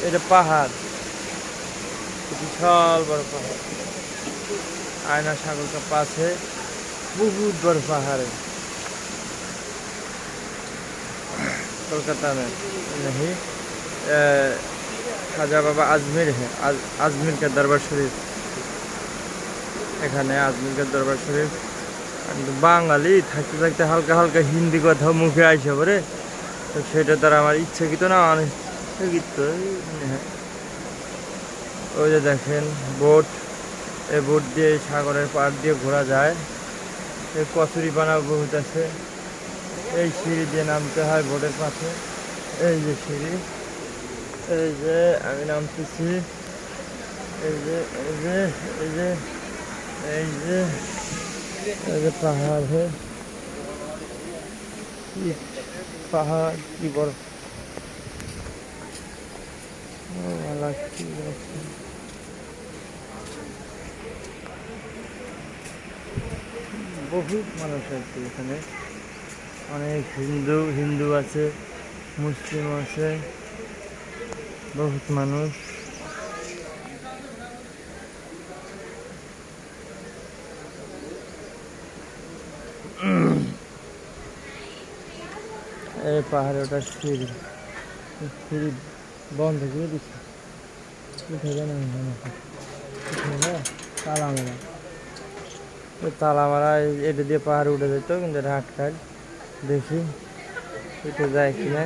এটা পাহাড়, বিশাল বড় পাহাড়। आयना सागर का पास है, बहुत बड़ा पहाड़ है कोलकाता में। नहीं, खाजा बाबा आजमीर है, आजमीर का दरबार शरीफ। এখানে আজমিরের দরবার শরীফ। কিন্তু বাঙালি থাকতে থাকতে হালকা হালকা হিন্দি কথা মুখে আইসে পরে, তো সেটা তার আমার ইচ্ছাকৃত না, অনিচ্ছাকৃত। ওই যে দেখেন বোট, এই বোট দিয়ে সাগরের পাড় দিয়ে ঘোরা যায়। এই কচুরিপানা বহুত আছে, এই সিঁড়ি দিয়ে নামতে হয় বোটের পাশে। এই যে সিঁড়ি, এই যে আমি নামতেছি, এই যে এই যে এই যে এই যে এই যে পাহাড় है, পাহাড় কি বড় লাগছে। বহুত মানুষ আছে এখানে, অনেক হিন্দু আছে, মুসলিম আছে, বহুত মানুষ। এই পাহাড়ে ওটা সিঁড়ি, সিঁড়ি বন্ধ করে দিচ্ছে, উঠে যায় না, তালা মারা। তালা মারা এটা দিয়ে পাহাড়ে উঠে যেত, কিন্তু এটা আটকায়। দেখি উঠে যায় কিনা।